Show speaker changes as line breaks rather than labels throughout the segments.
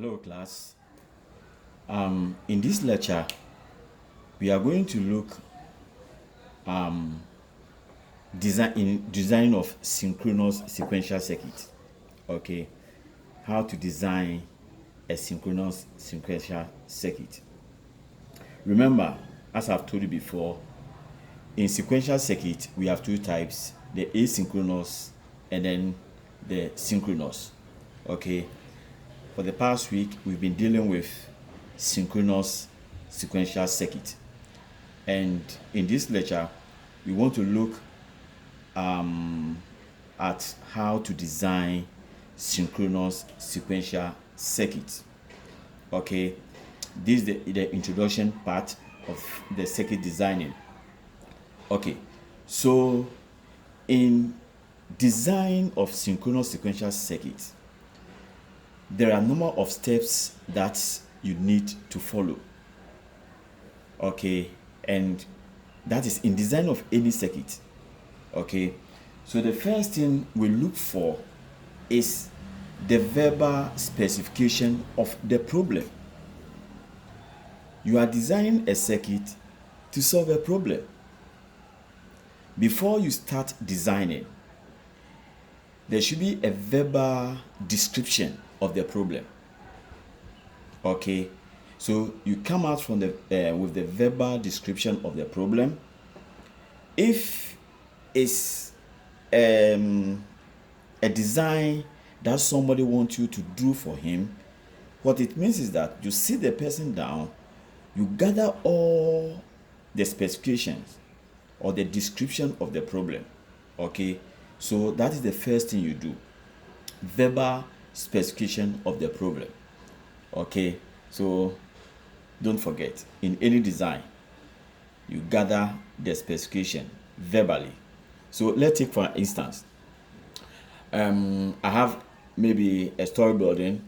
Hello, class. In this lecture, we are going to look design of synchronous sequential circuit. Okay, how to design a synchronous sequential circuit. Remember, as I've told you before, in sequential circuit we have two types: the asynchronous and then the synchronous. Okay, for the past week we've been dealing with synchronous sequential circuit, and in this lecture we want to look at how to design synchronous sequential circuit. Okay, this is the introduction part of the circuit designing. Okay, so in design of synchronous sequential circuit, there are a number of steps that you need to follow. Okay, and that is in design of any circuit. Okay, so the first thing we look for is the verbal specification of the problem. You are designing a circuit to solve a problem. Before you start designing, there should be a verbal description of the problem. Okay, so you come out from the with the verbal description of the problem. If it's a design that somebody wants you to do for him, what it means is that you sit the person down, you gather all the specifications or the description of the problem. Okay, so that is the first thing you do: verbal specification of the problem. Okay, so don't forget, in any design you gather the specification verbally. So let's take for instance, I have maybe a story building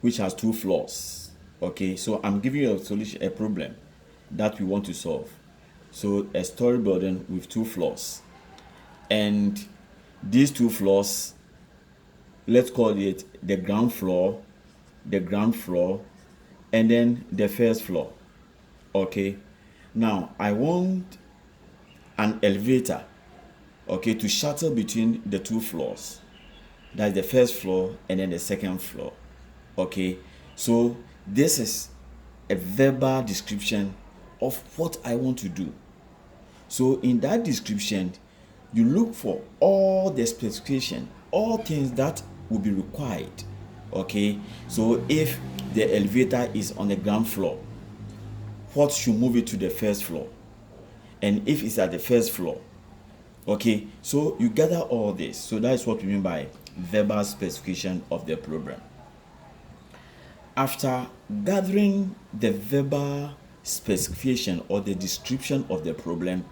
which has 2 floors. Okay, so I'm giving you a solution, a problem that we want to solve. So a story building with 2 floors, and these 2 floors, let's call it the ground floor, and then the first floor. Okay, now I want an elevator, okay, to shuttle between the 2 floors. That's the first floor and then the second floor. Okay, so this is a verbal description of what I want to do. So in that description, you look for all the specification, all things that will be required. Okay, so if the elevator is on the ground floor, what should move it to the first floor? And if it's at the first floor, okay, so you gather all this. So that is what we mean by verbal specification of the problem. After gathering the verbal specification or the description of the problem,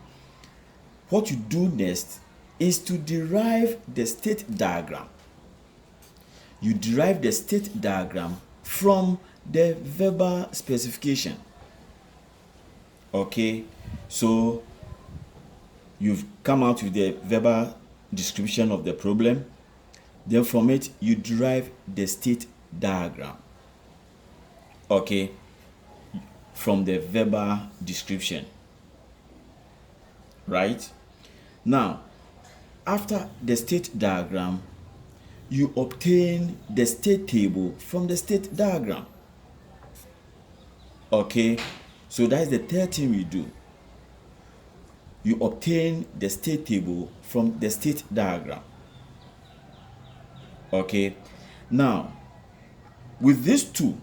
what you do next is to derive the state diagram. You derive the state diagram from the verbal specification. Okay, so you've come out with the verbal description of the problem, then from it you derive the state diagram. Okay, from the verbal description, right? Now, after the state diagram, you obtain the state table from the state diagram. Okay, so that is the third thing we do. You obtain the state table from the state diagram. Okay, now with these two,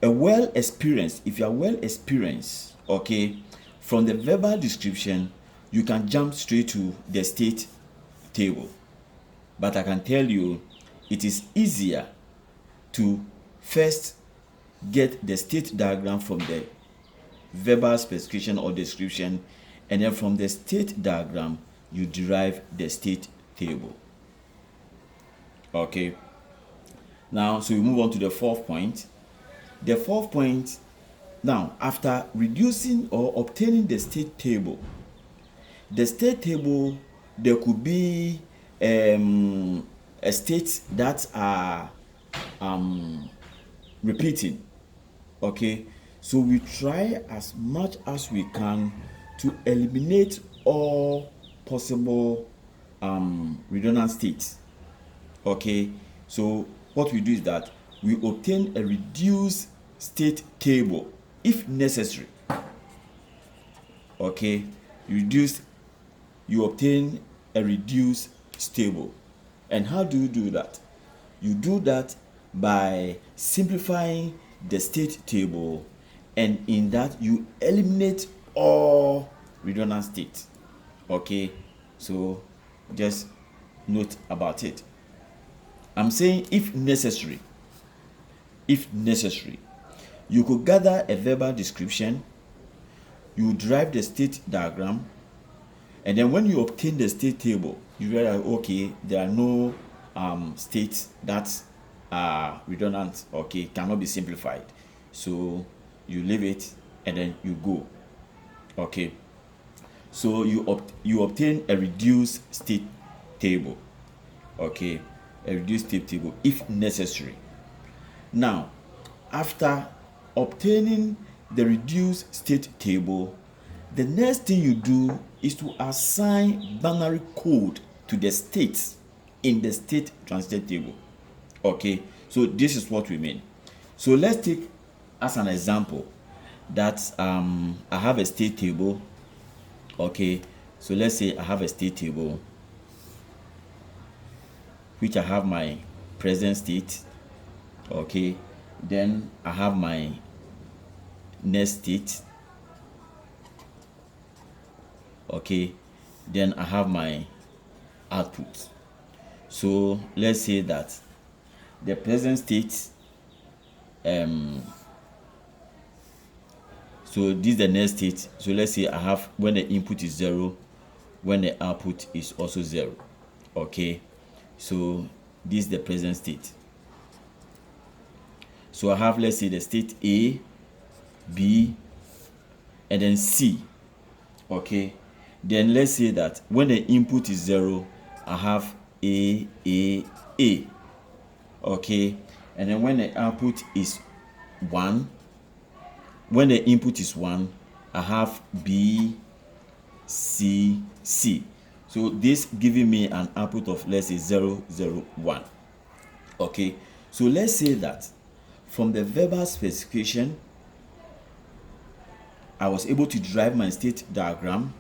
if you are well experienced, okay, from the verbal description you can jump straight to the state table. But I can tell you, it is easier to first get the state diagram from the verbal specification or description, and then from the state diagram you derive the state table. Okay, now so we move on to the fourth point. The fourth point, now after reducing or obtaining the state table, there could be states that are repeating. Okay, so we try as much as we can to eliminate all possible redundant states. Okay, so what we do is that we obtain a reduced state table if necessary. Okay, you obtain a reduced table. And how do you do that? You do that by simplifying the state table, and in that you eliminate all redundant states. Okay, so just note about it. I'm saying if necessary, you could gather a verbal description, you drive the state diagram, and then when you obtain the state table, you realize, okay, there are no states that are redundant, okay, cannot be simplified. So you leave it and then you go. Okay. So you obtain a reduced state table. Okay. A reduced state table if necessary. Now, after obtaining the reduced state table, the next thing you do is to assign binary code to the states in the state transition table. Okay, so this is what we mean. So let's take as an example that I have a state table. Okay, so let's say I have a state table which I have my present state. Okay, then I have my next state. Okay, then I have my output. So let's say that the present state, so this is the next state. So let's say I have when the input is 0, when the output is also 0. Okay, so this is the present state. So I have, let's say, the state A, B, and then C. Okay, then let's say that when the input is 0, I have A. Okay, and then when the output is 1, when the input is 1, I have B, C. So this giving me an output of, let's say, 0, 0, 1. Okay, so let's say that from the verbal specification, I was able to drive my state diagram.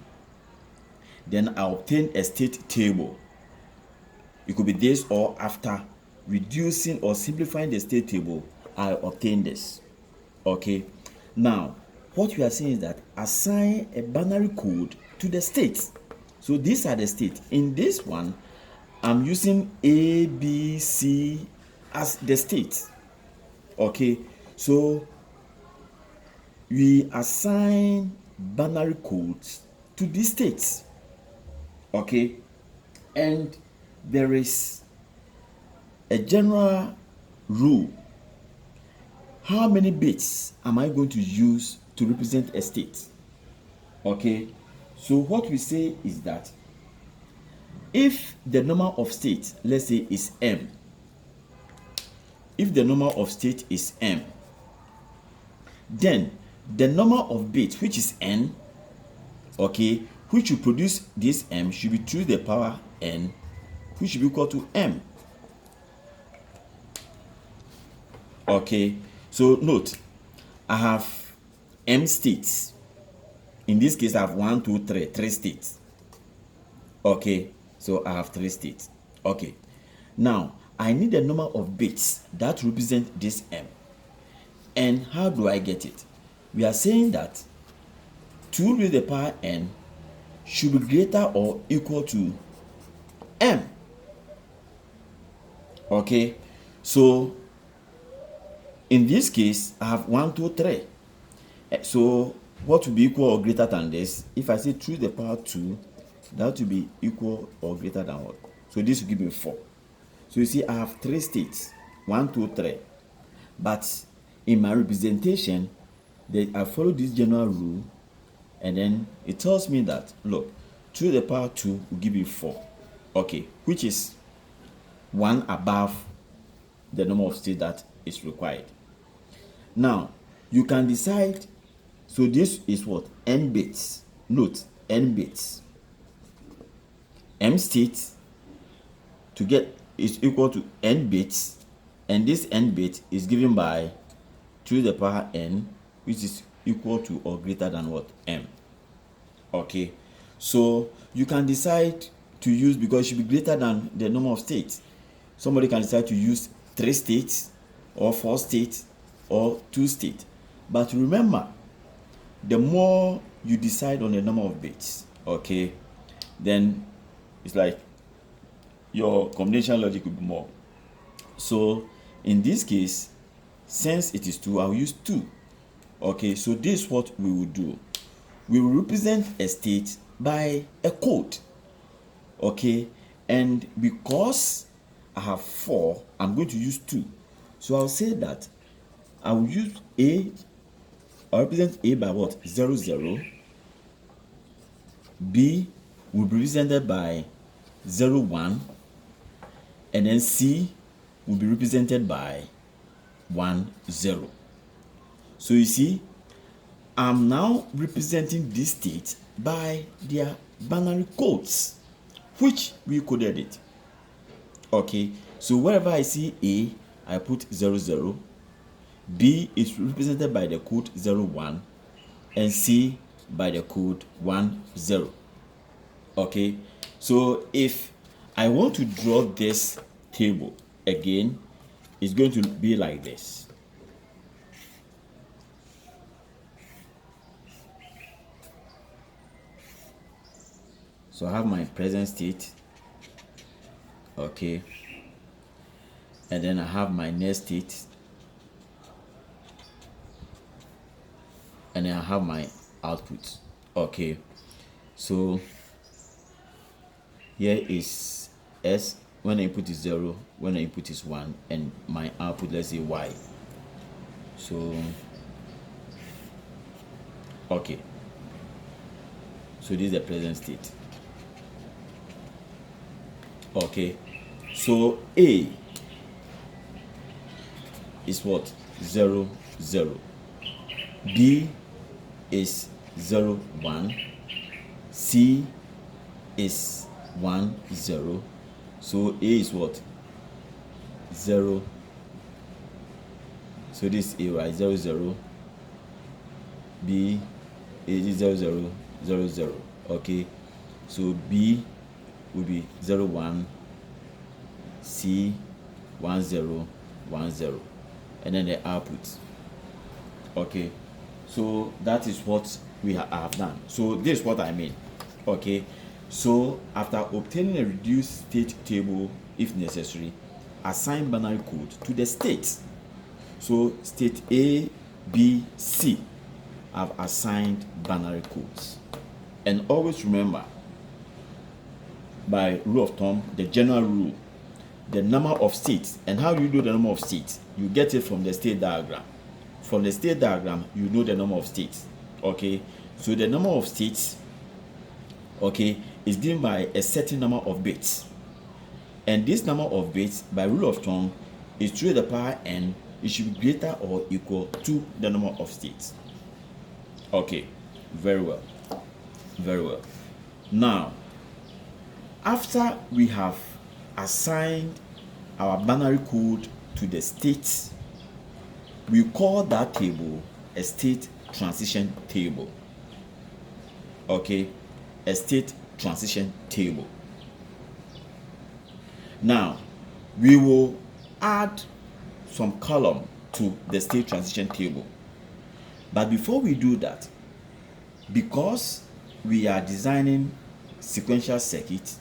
Then I obtained a state table. It could be this, or after reducing or simplifying the state table, I obtained this. Okay, now what we are saying is that assign a binary code to the states. So these are the states. In this one, I'm using A, B, C as the states. Okay, so we assign binary codes to these states. Okay, and there is a general rule. How many bits am I going to use to represent a state? Okay, so what we say is that if the number of states, let's say, is m, if the number of state is m, then the number of bits, which is n, okay, which will produce this m, should be 2 to the power n, which should be equal to m. Okay, so note, I have m states. In this case, I have 1, 2, 3, 3 states. Okay, so I have 3 states. Okay, now I need the number of bits that represent this m. And how do I get it? We are saying that 2 to the power n should be greater or equal to m. Okay, so in this case, I have 1, 2, 3. So what will be equal or greater than this? If I say 2 to the power 2, that will be equal or greater than what? So this will give me 4. So you see, I have 3 states, 1, 2, 3. But in my representation, I follow this general rule, and then it tells me that, look, 2 to the power 2 will give you 4. Okay, which is 1 above the number of states that is required. Now, you can decide, so this is what? N bits. Note, N bits. M states to get is equal to N bits, and this N bit is given by 2 to the power N, which is equal to or greater than what? M. Okay, so you can decide to use, because it should be greater than the number of states. Somebody can decide to use 3 states or 4 states or 2 states. But remember, the more you decide on the number of bits, okay, then it's like your combination logic will be more. So in this case, since it is 2, I'll use 2. Okay, so this is what we will do. We will represent a state by a code. Okay, and because I have 4, I'm going to use 2. So I'll say that I will use A, I'll represent A by what? 0, 0. B will be represented by 0, 1. And then C will be represented by 1, 0. So you see, I'm now representing this state by their binary codes, which we coded it. Okay, so wherever I see A, I put 0, 0. B is represented by the code 0, 1, and C by the code 1, 0. Okay, so if I want to draw this table again, it's going to be like this. So I have my present state, okay, and then I have my next state, and then I have my output. Okay, so here is S when the input is 0, when the input is 1, and my output, let's say Y. So okay, so this is the present state. Okay, so A is what? 0, 0. B is 0, 1. C is 1, 0. So A is what? 0. So this is A, right? 0, 0. B is 0, 0, 0, 0. Okay, so B will be 0, 1. C 1, 0, 1, 0, and then the output. Okay, so that is what we have done. So this is what I mean. Okay, so after obtaining a reduced state table, if necessary, assign binary code to the states. So state A, B, C have assigned binary codes, and always remember, by rule of thumb, the general rule, the number of states. And how do you know the number of states? You get it from the state diagram. From the state diagram, you know the number of states. Okay, so the number of states, okay, is given by a certain number of bits, and this number of bits, by rule of thumb, is 2 to the power N. It should be greater or equal to the number of states. Okay, very well, very well. Now, after we have assigned our binary code to the states, we call that table a state transition table. Okay, a state transition table. Now, we will add some column to the state transition table. But before we do that, because we are designing sequential circuits,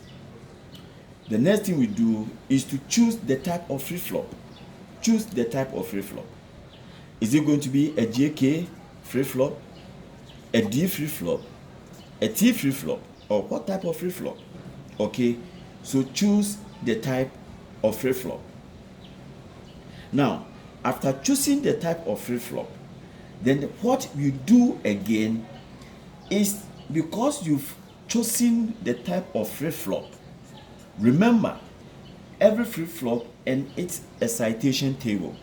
the next thing we do is to choose the type of flip-flop. Choose the type of flip-flop. Is it going to be a JK flip-flop, a D flip-flop, a T flip-flop, or what type of flip-flop? Okay, so choose the type of flip-flop. Now, after choosing the type of flip-flop, then what you do again is, because you've chosen the type of flip-flop, remember, every flip-flop and its excitation table.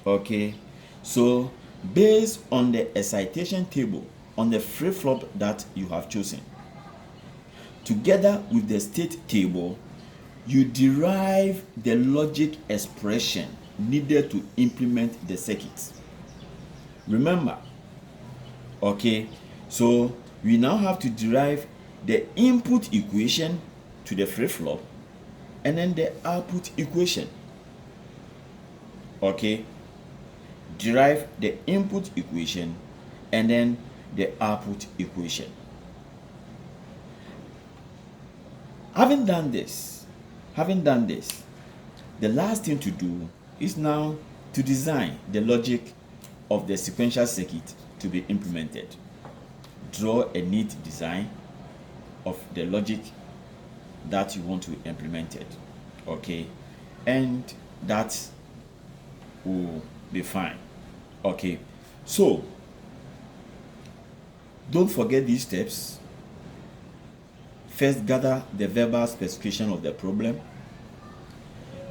Okay, so based on the excitation table on the flip-flop that you have chosen, together with the state table, you derive the logic expression needed to implement the circuit. Remember, okay, so we now have to derive the input equation to the flip-flop and then the output equation. Okay, derive the input equation and then the output equation. Having done this, the last thing to do is now to design the logic of the sequential circuit to be implemented. Draw a neat design of the logic that you want to implement it. Okay, and that will be fine. Okay, so don't forget these steps. First, gather the verbal specification of the problem.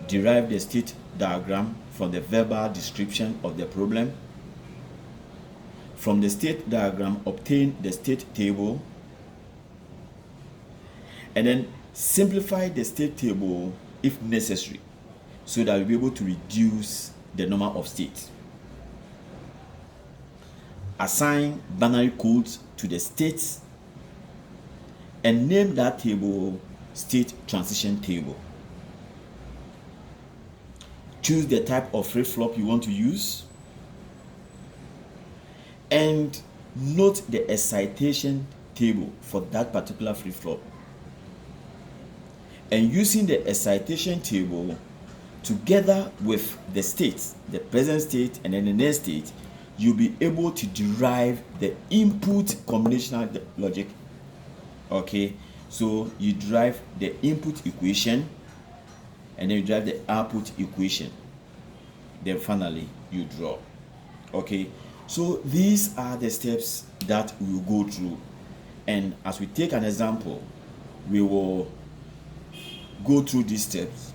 Derive the state diagram from the verbal description of the problem. From the state diagram, obtain the state table. And then simplify the state table if necessary, so that you'll be able to reduce the number of states. Assign binary codes to the states and name that table state transition table. Choose the type of flip-flop you want to use and note the excitation table for that particular flip-flop. And using the excitation table together with the states, the present state and then the next state, you'll be able to derive the input combinational logic. Okay, so you derive the input equation and then you derive the output equation. Then finally you draw. Okay, so these are the steps that we will go through, and as we take an example, we will go through these steps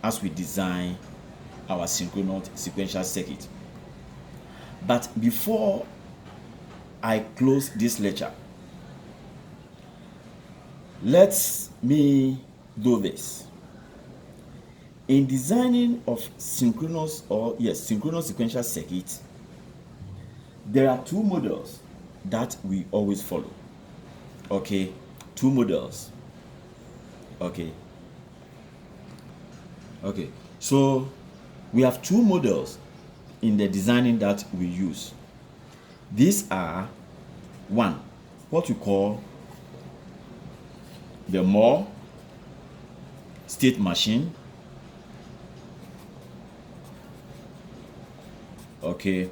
as we design our synchronous sequential circuit. But before I close this lecture, let me do this. In designing of synchronous sequential circuit, there are two models that we always follow. Okay, two models. Okay, so we have two models in the designing that we use. These are, one, what we call the Moore state machine. Okay,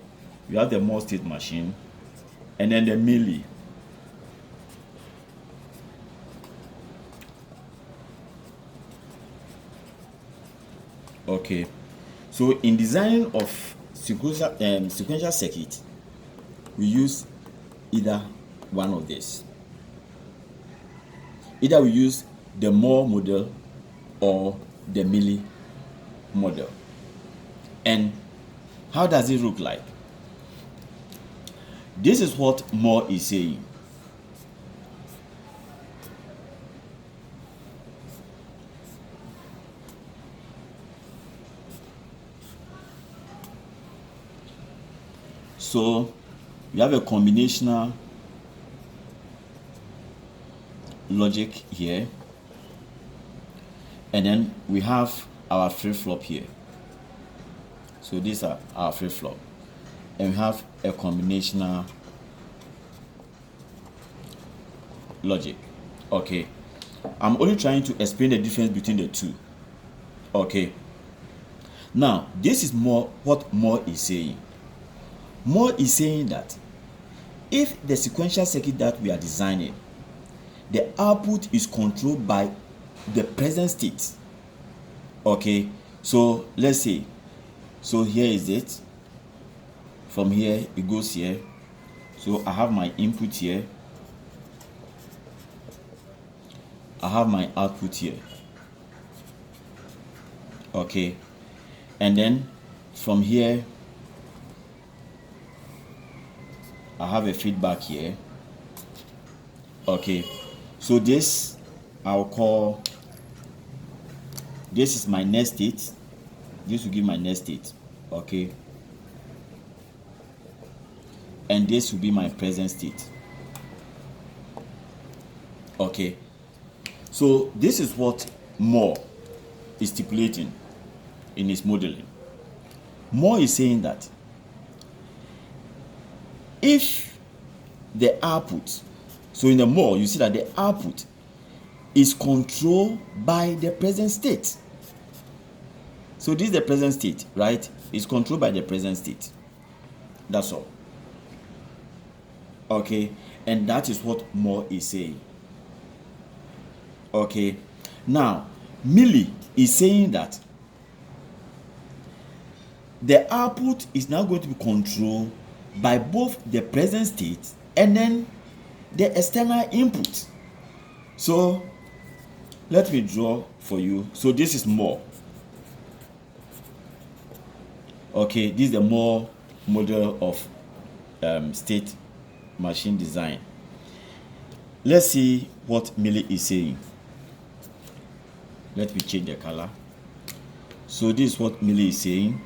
we have the Moore state machine, and then the Mealy. Okay, so in designing of sequential circuit, we use either one of these. Either we use the Moore model or the Mealy model. And how does it look like? This is what Moore is saying. So we have a combinational logic here, and then we have our flip-flop here. So these are our flip-flop, and we have a combinational logic. Okay, I'm only trying to explain the difference between the two. Okay, now this is what Moore is saying. Moore is saying that if the sequential circuit that we are designing, the output is controlled by the present state. Okay, so let's say, so here is it. From here it goes here. So I have my input here, I have my output here. Okay, and then from here I have a feedback here. Okay, so this I'll call, this is my next state. This will give my next state. Okay, and this will be my present state. Okay, so this is what Moore is stipulating in his modeling. Moore is saying that if the output, so in the Moore you see that the output is controlled by the present state. So this is the present state, right? It's controlled by the present state. That's all. Okay, and that is what Moore is saying. Okay, now Millie is saying that the output is now going to be controlled by both the present state and then the external input. So let me draw for you. So this is Moore. Okay, this is the Moore model of state machine design. Let's see what Millie is saying. Let me change the color. So this is what Millie is saying.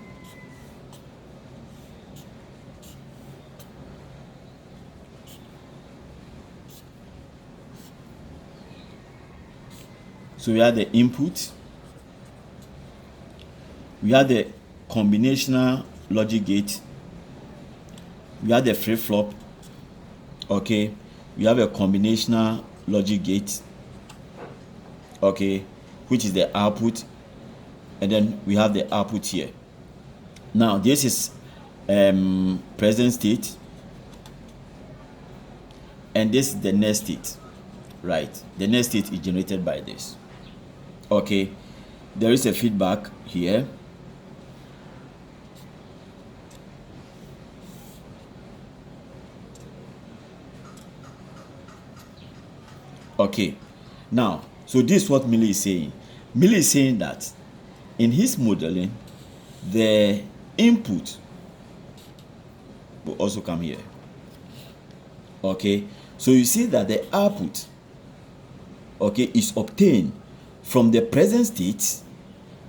So we have the input, we have the combinational logic gate, we have the flip-flop. Okay, we have a combinational logic gate, okay, which is the output, and then we have the output here. Now this is present state, and this is the next state, right? The next state is generated by this. Okay, there is a feedback here. Okay, now, so this is what Millie is saying. Millie is saying that in his modeling, the input will also come here. Okay, so you see that the output, okay, is obtained from the present state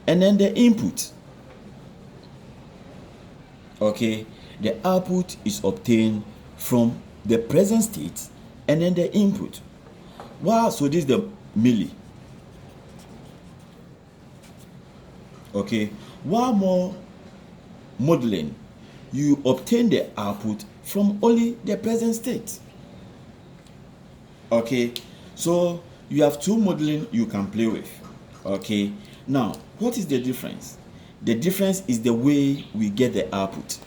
and then the input. Okay, the output is obtained from the present state and then the input. Wow, so this is the Millie. Okay, while Moore modeling, you obtain the output from only the present state. Okay, so you have two modeling you can play with. Okay, now what is the difference? The difference is the way we get the output.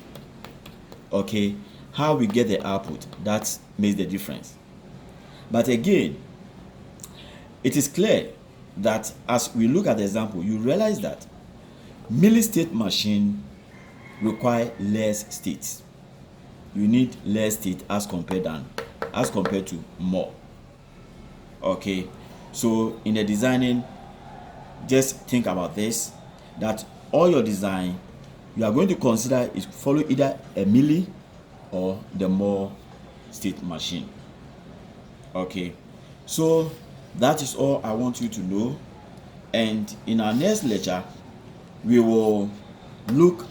Okay, how we get the output, that makes the difference. But again, it is clear that as we look at the example, you realize that Millie state machine require less states. You need less state as compared to Moore. Okay, so in the designing, just think about this, that all your design you are going to consider is follow either a Millie or the Moore state machine. Okay, so that is all I want you to know, and in our next lecture we will look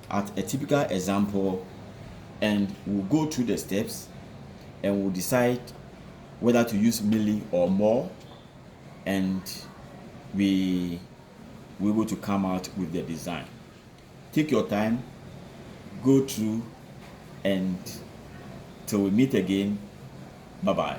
at a typical example and we'll go through the steps and we'll decide whether to use Millie or Moore, and we will be able to come out with the design. Take your time, go through, and till we meet again, bye bye.